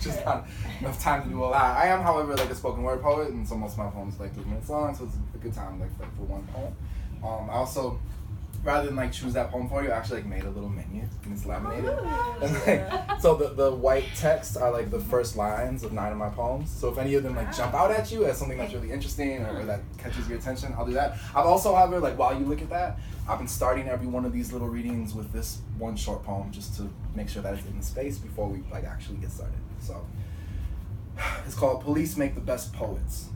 just not enough time to do a lot. I am, however, like a spoken word poet, and so most of my poems are like 3 minutes long, so it's a good time like for one poem. I also, rather than like choose that poem for you, I actually like made a little menu and it's laminated. And like, so the white text are like the first lines of 9 of my poems. So if any of them like jump out at you as something that's really interesting or that catches your attention, I'll do that. I've also, however, like while you look at that, I've been starting every one of these little readings with this one short poem just to make sure that it's in the space before we like actually get started. So it's called Police Make the Best Poets.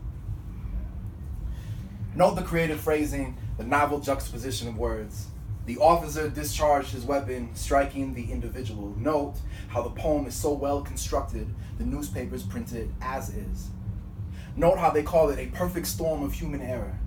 Note the creative phrasing, the novel juxtaposition of words. The officer discharged his weapon, striking the individual. Note how the poem is so well constructed, the newspapers print it as is. Note how they call it a perfect storm of human error.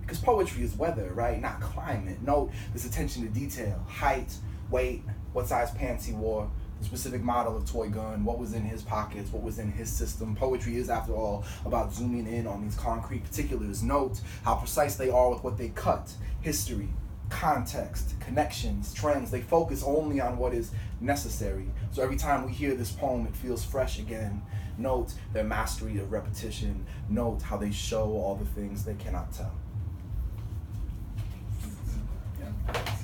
Because poetry is weather, right? Not climate. Note this attention to detail, height, weight, what size pants he wore, the specific model of toy gun, what was in his pockets, what was in his system. Poetry is, after all, about zooming in on these concrete particulars. Note how precise they are with what they cut. History, context, connections, trends. They focus only on what is necessary. So every time we hear this poem, it feels fresh again. Note their mastery of repetition. Note how they show all the things they cannot tell.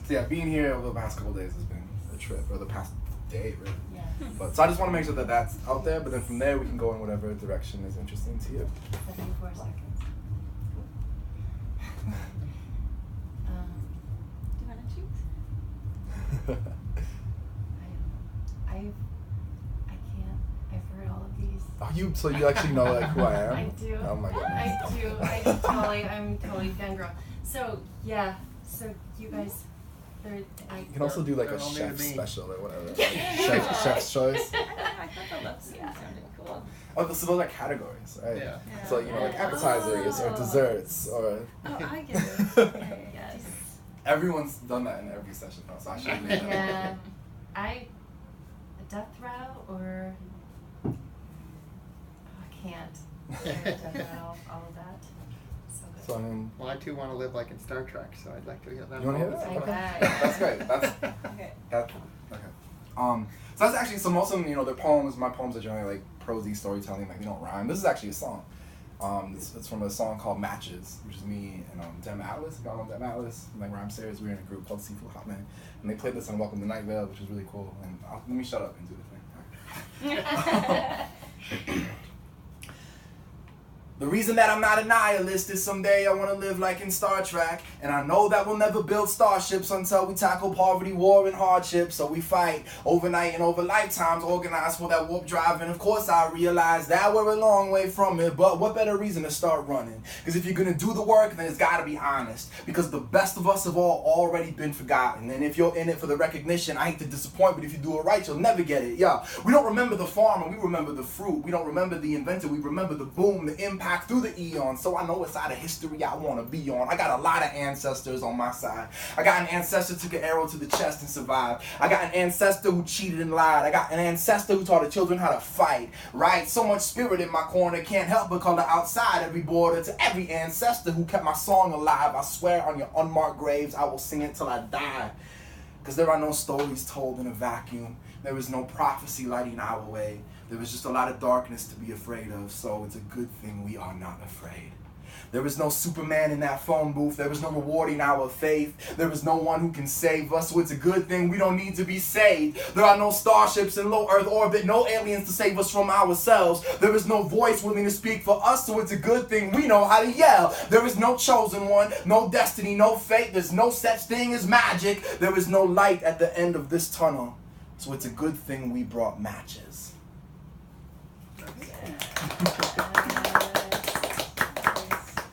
So yeah, being here over the past couple of days has been a trip, or the past day, really. Yeah. But so I just want to make sure that that's out there, but then from there we can go in whatever direction is interesting to you. 74 seconds. Do you want to choose? I can't. I've heard all of these. So you actually know like who I am? I do. Oh my goodness. I'm totally fangirl. So yeah. So you guys, You can also do like a Only chef me. special or whatever. Like chef's choice. I thought the love scene sounded cool. Oh, so those are categories, right? Yeah. So you know, like appetizers or desserts or. Oh, I get it. Yes. Everyone's done that in every session, though, so I should leave that. Yeah. A death row or I can't. Death row, all of that. So good. So I mean, Well, I too want to live like in Star Trek, so I'd like to hear that. you want to hear that? Okay. That's great. That's Okay. that. Okay. So that's actually, so most of them, you know, they're poems. My poems are generally like prosy storytelling, like they don't rhyme. This is actually a song. It's from a song called Matches, which is me and Dem Atlas. Y'all know Dem Atlas? Like rhyme series. We were in a group called Seafood Hotman, and they played this on Welcome to Night Vale, which is really cool. And let me shut up and do the thing. The reason that I'm not a nihilist is someday I want to live like in Star Trek. And I know that we'll never build starships until we tackle poverty, war, and hardship. So we fight overnight and over lifetimes, organized for that warp drive. And of course I realize that we're a long way from it. But what better reason to start running? Because if you're going to do the work, then it's got to be honest. Because the best of us have all already been forgotten. And if you're in it for the recognition, I hate to disappoint, but if you do it right, you'll never get it. Yeah, we don't remember the farmer, we remember the fruit. We don't remember the inventor, we remember the boom, the impact through the eons. So I know what side of history I want to be on. I got a lot of ancestors on my side. I got an ancestor who took an arrow to the chest and survived. I got an ancestor who cheated and lied. I got an ancestor who taught the children how to fight. Right? So much spirit in my corner, can't help but color outside every border. To every ancestor who kept my song alive, I swear on your unmarked graves I will sing it till I die. Because there are no stories told in a vacuum. There is no prophecy lighting our way. There is just a lot of darkness to be afraid of, so it's a good thing we are not afraid. There is no Superman in that phone booth. There is no rewarding our faith. There is no one who can save us, so it's a good thing we don't need to be saved. There are no starships in low Earth orbit, no aliens to save us from ourselves. There is no voice willing to speak for us, so it's a good thing we know how to yell. There is no chosen one, no destiny, no fate. There's no such thing as magic. There is no light at the end of this tunnel, so it's a good thing we brought matches.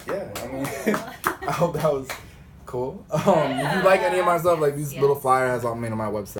Yeah, I mean, I hope that was cool. If you like any of my stuff, like these little flyer has all made on my website.